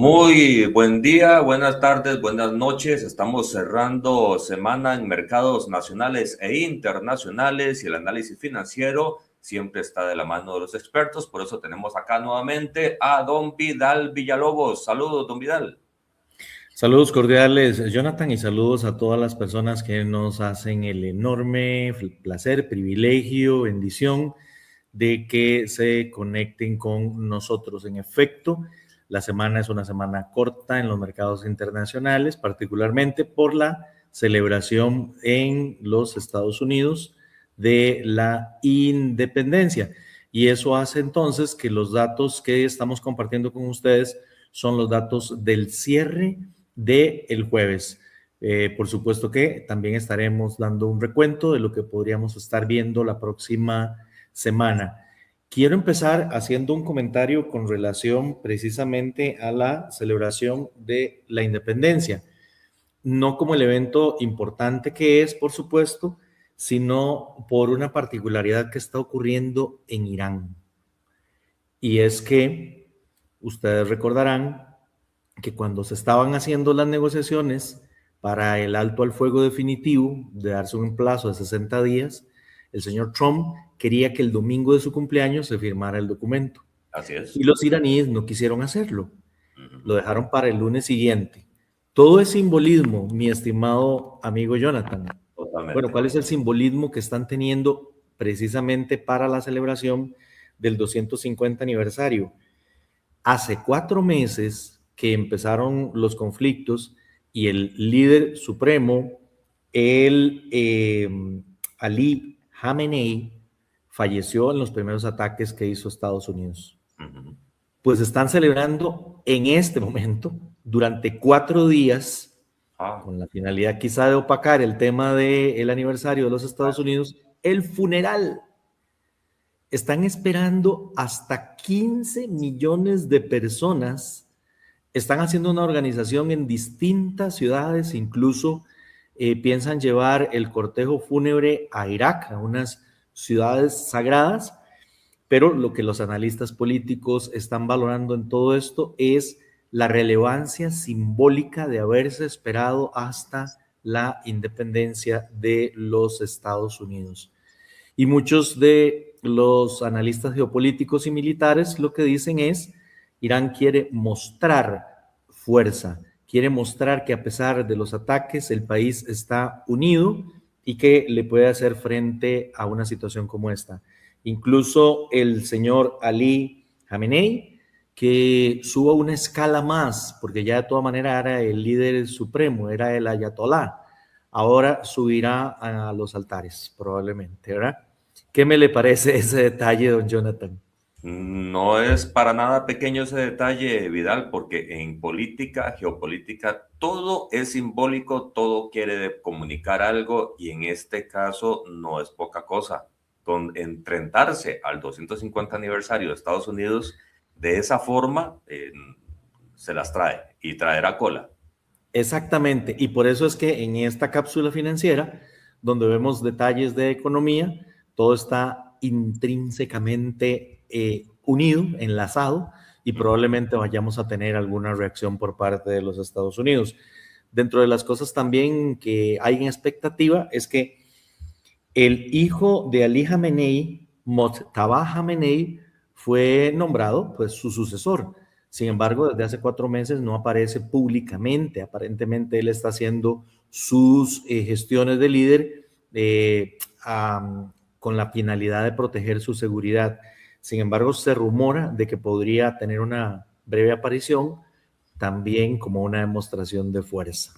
Muy buen día, buenas tardes, buenas noches. Estamos cerrando semana en mercados nacionales e internacionales y el análisis financiero siempre está de la mano de los expertos. Por eso tenemos acá nuevamente a don Vidal Villalobos. Saludos, don Vidal. Saludos cordiales, Jonathan, y saludos a todas las personas que nos hacen el enorme placer, privilegio, bendición de que se conecten con nosotros. En efecto, la semana es una semana corta en los mercados internacionales, particularmente por la celebración en los Estados Unidos de la independencia. Y eso hace entonces que los datos que estamos compartiendo con ustedes son los datos del cierre del jueves. Por supuesto que también estaremos dando un recuento de lo que podríamos estar viendo la próxima semana. Quiero empezar haciendo un comentario con relación precisamente a la celebración de la independencia, no como el evento importante que es, por supuesto, sino por una particularidad que está ocurriendo en Irán. Y es que ustedes recordarán que cuando se estaban haciendo las negociaciones para el alto al fuego definitivo, de darse un plazo de 60 días, el señor Trump quería que el domingo de su cumpleaños se firmara el documento. Así es. Y los iraníes no quisieron hacerlo. Lo dejaron para el lunes siguiente. Todo es simbolismo, mi estimado amigo Jonathan. Totalmente. Bueno, ¿cuál es el simbolismo que están teniendo precisamente para la celebración del 250 aniversario? Hace 4 meses que empezaron los conflictos y el líder supremo, Ali Khamenei, falleció en los primeros ataques que hizo Estados Unidos. Pues están celebrando en este momento, durante 4 días, con la finalidad quizá de opacar el tema del aniversario de los Estados Unidos, el funeral. Están esperando hasta 15 millones de personas. Están haciendo una organización en distintas ciudades, incluso piensan llevar el cortejo fúnebre a Irak, a unas ciudades sagradas, pero lo que los analistas políticos están valorando en todo esto es la relevancia simbólica de haberse esperado hasta la independencia de los Estados Unidos. Y muchos de los analistas geopolíticos y militares lo que dicen es, Irán quiere mostrar fuerza, quiere mostrar que a pesar de los ataques el país está unido y que le puede hacer frente a una situación como esta. Incluso el señor Ali Khamenei, que suba una escala más, porque ya de todas maneras era el líder supremo, era el ayatolá, ahora subirá a los altares, probablemente, ¿verdad? ¿Qué me le parece ese detalle, don Jonathan? No es para nada pequeño ese detalle, Vidal, porque en política, geopolítica, todo es simbólico, todo quiere comunicar algo y en este caso no es poca cosa. Enfrentarse al 250 aniversario de Estados Unidos de esa forma se las trae y traerá cola. Exactamente, y por eso es que en esta cápsula financiera, donde vemos detalles de economía, todo está intrínsecamente unido, enlazado, y probablemente vayamos a tener alguna reacción por parte de los Estados Unidos. Dentro de las cosas también que hay en expectativa es que el hijo de Ali Khamenei, Mojtaba Khamenei, fue nombrado pues su sucesor. Sin embargo, desde hace 4 meses no aparece públicamente. Aparentemente él está haciendo sus gestiones de líder con la finalidad de proteger su seguridad. Sin embargo, se rumora de que podría tener una breve aparición también como una demostración de fuerza.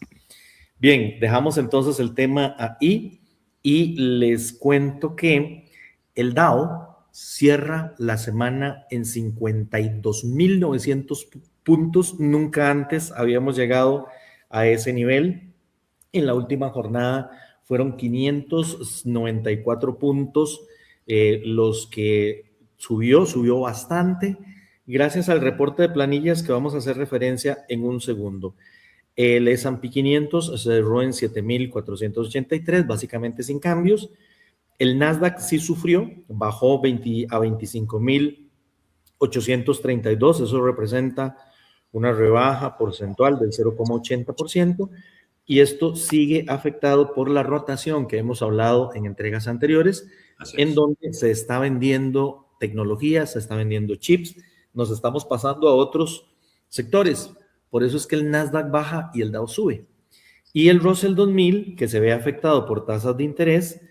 Bien, dejamos entonces el tema ahí y les cuento que el Dow cierra la semana en 52.900 puntos. Nunca antes habíamos llegado a ese nivel. En la última jornada fueron 594 puntos los que subió bastante, gracias al reporte de planillas que vamos a hacer referencia en un segundo. El S&P 500 se cerró en 7,483, básicamente sin cambios. El Nasdaq sí sufrió, bajó a 25,832, eso representa una rebaja porcentual del 0,80%, y esto sigue afectado por la rotación que hemos hablado en entregas anteriores, en donde se está vendiendo tecnología, se está vendiendo chips, nos estamos pasando a otros sectores. Por eso es que el Nasdaq baja y el Dow sube. Y el Russell 2000, que se ve afectado por tasas de interés,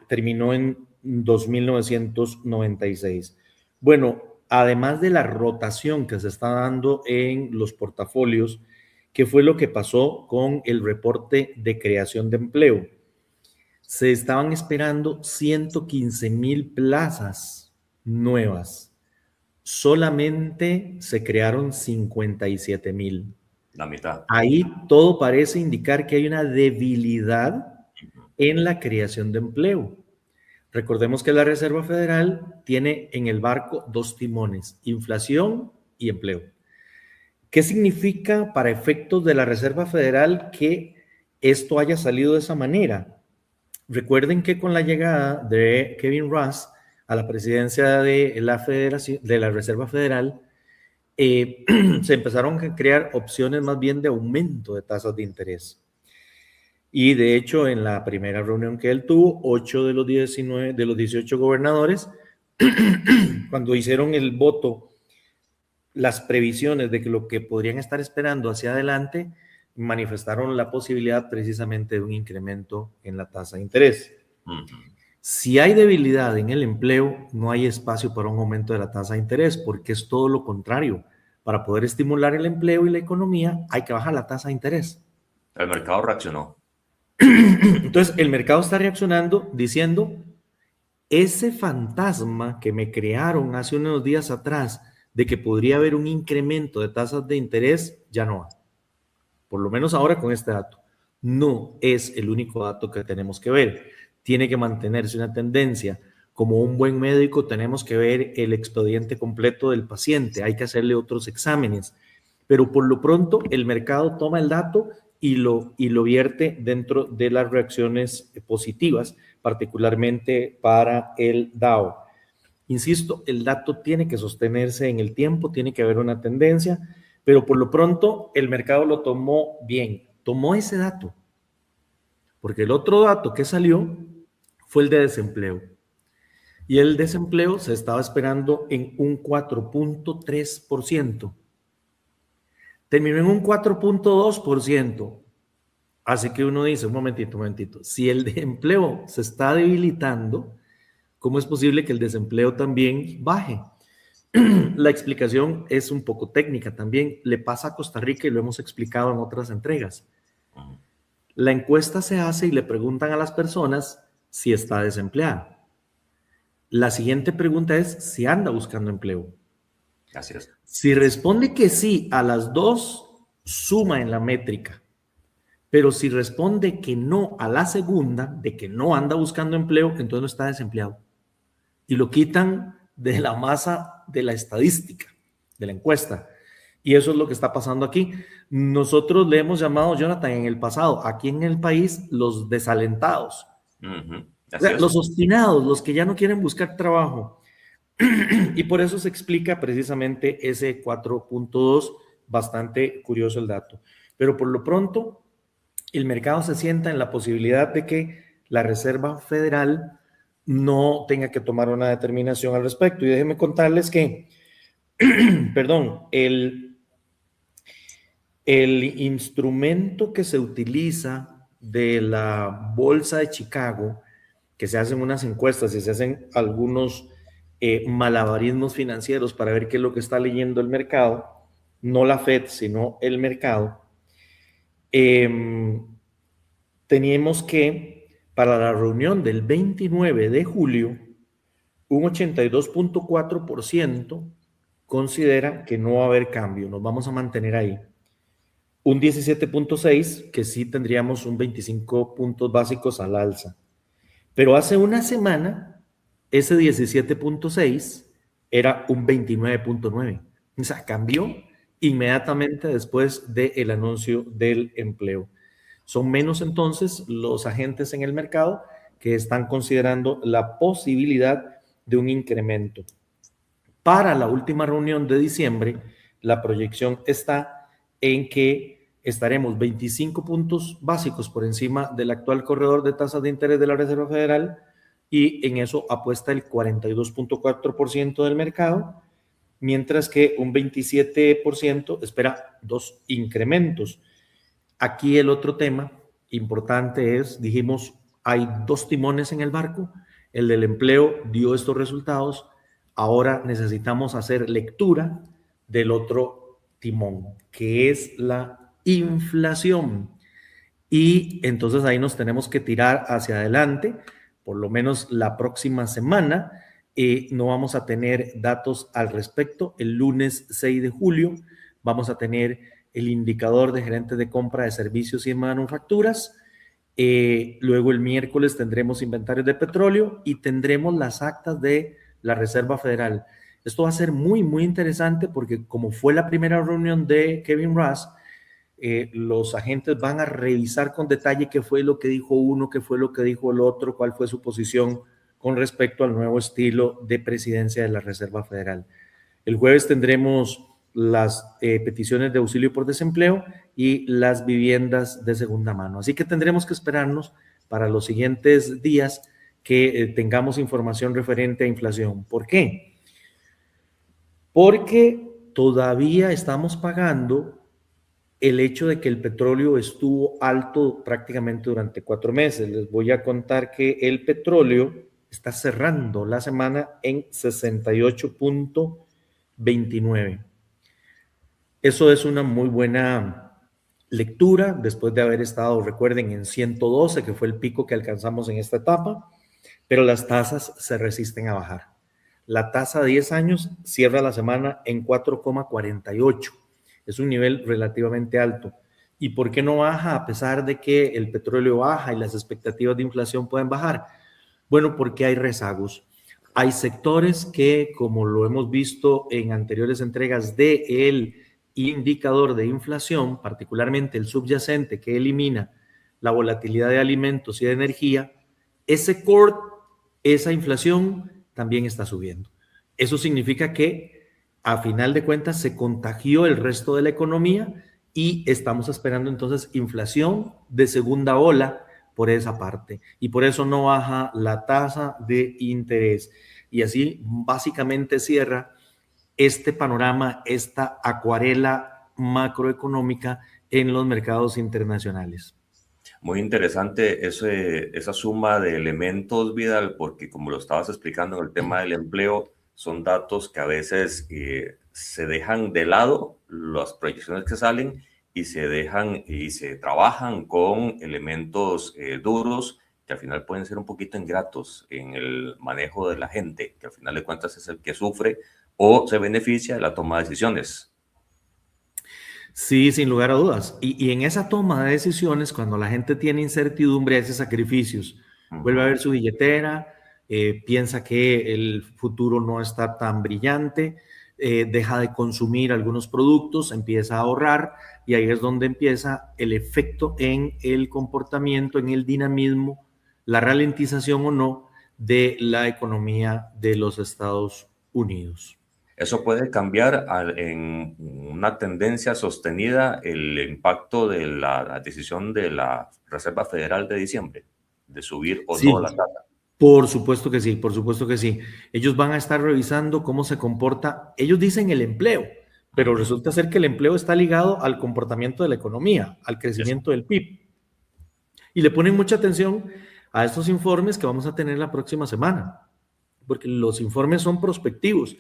terminó en 2.996. Bueno, además de la rotación que se está dando en los portafolios, ¿qué fue lo que pasó con el reporte de creación de empleo? Se estaban esperando 115,000 plazas nuevas. Solamente se crearon 57,000. La mitad. Ahí todo parece indicar que hay una debilidad en la creación de empleo. Recordemos que la Reserva Federal tiene en el barco dos timones: inflación y empleo. ¿Qué significa para efectos de la Reserva Federal que esto haya salido de esa manera? Recuerden que con la llegada de Kevin Rudd a la presidencia de la Reserva Federal, se empezaron a crear opciones más bien de aumento de tasas de interés. Y de hecho, en la primera reunión que él tuvo, 8 de los 18 gobernadores, cuando hicieron el voto, las previsiones de que lo que podrían estar esperando hacia adelante, manifestaron la posibilidad precisamente de un incremento en la tasa de interés. Si hay debilidad en el empleo, no hay espacio para un aumento de la tasa de interés, porque es todo lo contrario. Para poder estimular el empleo y la economía, hay que bajar la tasa de interés. El mercado reaccionó. Entonces, el mercado está reaccionando diciendo, ese fantasma que me crearon hace unos días atrás de que podría haber un incremento de tasas de interés, ya no va. Por lo menos ahora con este dato. No es el único dato que tenemos que ver. Tiene que mantenerse una tendencia. Como un buen médico tenemos que ver el expediente completo del paciente. Hay que hacerle otros exámenes. Pero por lo pronto el mercado toma el dato y lo vierte dentro de las reacciones positivas, particularmente para el Dow. Insisto, el dato tiene que sostenerse en el tiempo, tiene que haber una tendencia, pero por lo pronto el mercado lo tomó bien, tomó ese dato, porque el otro dato que salió fue el de desempleo, y el desempleo se estaba esperando en un 4,3%, terminó en un 4,2%, así que uno dice, un momentito, si el empleo se está debilitando, ¿cómo es posible que el desempleo también baje? La explicación es un poco técnica también. Le pasa a Costa Rica y lo hemos explicado en otras entregas. La encuesta se hace y le preguntan a las personas si está desempleada. La siguiente pregunta es si anda buscando empleo. Así es. Si responde que sí a las dos, suma en la métrica. Pero si responde que no a la segunda, de que no anda buscando empleo, entonces no está desempleado. Y lo quitan de la masa de la estadística, de la encuesta. Y eso es lo que está pasando aquí. Nosotros le hemos llamado, Jonathan, en el pasado, aquí en el país, los desalentados. O sea, los obstinados, los que ya no quieren buscar trabajo. Y por eso se explica precisamente ese 4,2, bastante curioso el dato. Pero por lo pronto, el mercado se sienta en la posibilidad de que la Reserva Federal no tenga que tomar una determinación al respecto. Y déjenme contarles que, perdón, el instrumento que se utiliza de la Bolsa de Chicago, que se hacen unas encuestas y se hacen algunos malabarismos financieros para ver qué es lo que está leyendo el mercado, no la Fed, sino el mercado, teníamos que para la reunión del 29 de julio, un 82,4% considera que no va a haber cambio, nos vamos a mantener ahí. Un 17,6% que sí tendríamos un 25 puntos básicos al alza. Pero hace una semana, ese 17,6% era un 29,9%. O sea, cambió inmediatamente después del anuncio del empleo. Son menos entonces los agentes en el mercado que están considerando la posibilidad de un incremento. Para la última reunión de diciembre, la proyección está en que estaremos 25 puntos básicos por encima del actual corredor de tasas de interés de la Reserva Federal, y en eso apuesta el 42.4% del mercado, mientras que un 27% espera 2 incrementos. Aquí el otro tema importante es, dijimos, hay 2 timones en el barco. El del empleo dio estos resultados. Ahora necesitamos hacer lectura del otro timón, que es la inflación. Y entonces ahí nos tenemos que tirar hacia adelante, por lo menos la próxima semana. No vamos a tener datos al respecto. El lunes 6 de julio vamos a tener el indicador de gerentes de compra de servicios y manufacturas. Luego el miércoles tendremos inventarios de petróleo y tendremos las actas de la Reserva Federal. Esto va a ser muy, muy interesante porque como fue la primera reunión de Kevin Rush, los agentes van a revisar con detalle qué fue lo que dijo uno, qué fue lo que dijo el otro, cuál fue su posición con respecto al nuevo estilo de presidencia de la Reserva Federal. El jueves tendremos las peticiones de auxilio por desempleo y las viviendas de segunda mano. Así que tendremos que esperarnos para los siguientes días que tengamos información referente a inflación. ¿Por qué? Porque todavía estamos pagando el hecho de que el petróleo estuvo alto prácticamente durante 4 meses. Les voy a contar que el petróleo está cerrando la semana en 68.29. Eso es una muy buena lectura después de haber estado, recuerden, en 112, que fue el pico que alcanzamos en esta etapa, pero las tasas se resisten a bajar. La tasa de 10 años cierra la semana en 4,48. Es un nivel relativamente alto. ¿Y por qué no baja a pesar de que el petróleo baja y las expectativas de inflación pueden bajar? Bueno, porque hay rezagos. Hay sectores que, como lo hemos visto en anteriores entregas del indicador de inflación, particularmente el subyacente que elimina la volatilidad de alimentos y de energía, ese core, esa inflación también está subiendo. Eso significa que a final de cuentas se contagió el resto de la economía y estamos esperando entonces inflación de segunda ola por esa parte, y por eso no baja la tasa de interés. Y así básicamente cierra este panorama, esta acuarela macroeconómica en los mercados internacionales. Muy interesante esa suma de elementos, Vidal, porque como lo estabas explicando en el tema del empleo, son datos que a veces se dejan de lado las proyecciones que salen y se dejan y se trabajan con elementos duros que al final pueden ser un poquito ingratos en el manejo de la gente, que al final de cuentas es el que sufre o se beneficia de la toma de decisiones. Sí, sin lugar a dudas. Y en esa toma de decisiones, cuando la gente tiene incertidumbre, hace sacrificios, vuelve a ver su billetera, piensa que el futuro no está tan brillante, deja de consumir algunos productos, empieza a ahorrar, y ahí es donde empieza el efecto en el comportamiento, en el dinamismo, la ralentización o no de la economía de los Estados Unidos. Eso puede cambiar en una tendencia sostenida el impacto de la decisión de la Reserva Federal de diciembre, de subir o no la tasa. Por supuesto que sí, por supuesto que sí. Ellos van a estar revisando cómo se comporta. Ellos dicen el empleo, pero resulta ser que el empleo está ligado al comportamiento de la economía, al crecimiento del PIB. Y le ponen mucha atención a estos informes que vamos a tener la próxima semana, porque los informes son prospectivos.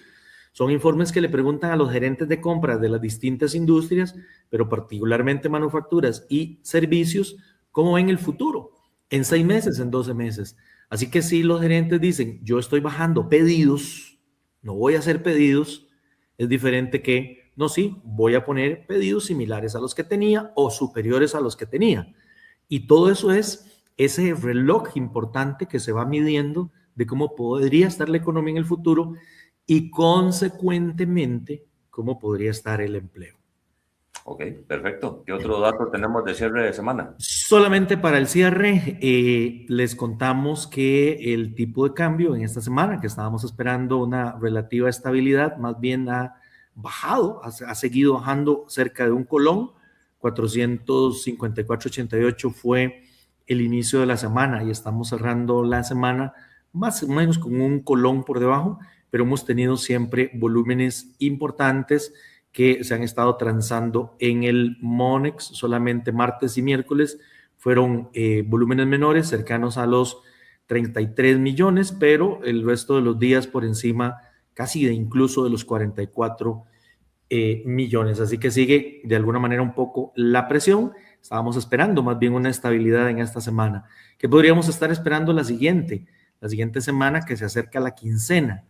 Son informes que le preguntan a los gerentes de compras de las distintas industrias, pero particularmente manufacturas y servicios, cómo ven el futuro, en 6 meses, en 12 meses. Así que si los gerentes dicen, yo estoy bajando pedidos, no voy a hacer pedidos, es diferente que, no, sí, voy a poner pedidos similares a los que tenía o superiores a los que tenía. Y todo eso es ese reloj importante que se va midiendo de cómo podría estar la economía en el futuro y consecuentemente cómo podría estar el empleo. Ok, perfecto. ¿Qué otro dato tenemos de cierre de semana? Solamente para el cierre, les contamos que el tipo de cambio en esta semana, que estábamos esperando una relativa estabilidad, más bien ha bajado, ha seguido bajando cerca de un colón. 454.88 fue el inicio de la semana y estamos cerrando la semana más o menos con un colón por debajo, pero hemos tenido siempre volúmenes importantes que se han estado transando en el Monex. Solamente martes y miércoles fueron volúmenes menores, cercanos a los 33 millones, pero el resto de los días por encima casi de incluso de los 44 millones. Así que sigue de alguna manera un poco la presión. Estábamos esperando más bien una estabilidad en esta semana. ¿Qué podríamos estar esperando la siguiente? La siguiente semana, que se acerca la quincena,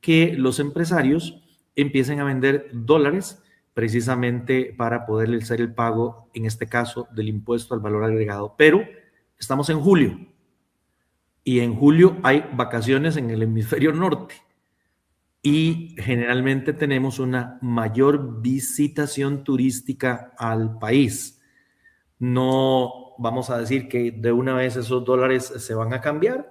que los empresarios empiecen a vender dólares precisamente para poder hacer el pago, en este caso, del impuesto al valor agregado. Pero estamos en julio y en julio hay vacaciones en el hemisferio norte y generalmente tenemos una mayor visitación turística al país. No vamos a decir que de una vez esos dólares se van a cambiar,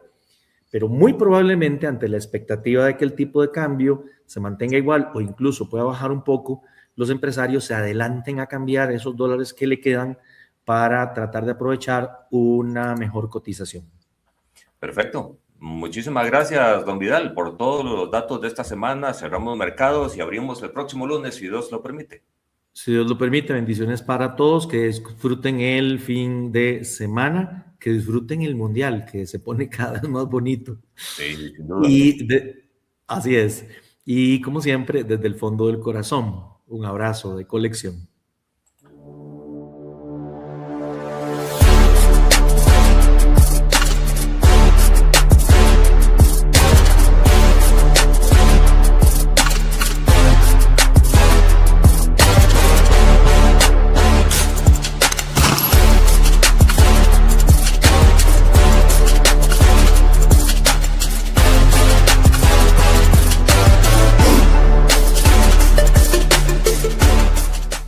pero muy probablemente ante la expectativa de que el tipo de cambio se mantenga igual o incluso pueda bajar un poco, los empresarios se adelanten a cambiar esos dólares que le quedan para tratar de aprovechar una mejor cotización. Perfecto. Muchísimas gracias, don Vidal, por todos los datos de esta semana. Cerramos mercados y abrimos el próximo lunes, si Dios lo permite. Si Dios lo permite, bendiciones para todos, que disfruten el fin de semana, que disfruten el mundial, que se pone cada vez más bonito. Sí, sin duda. Así es. Y como siempre, desde el fondo del corazón, un abrazo de colección.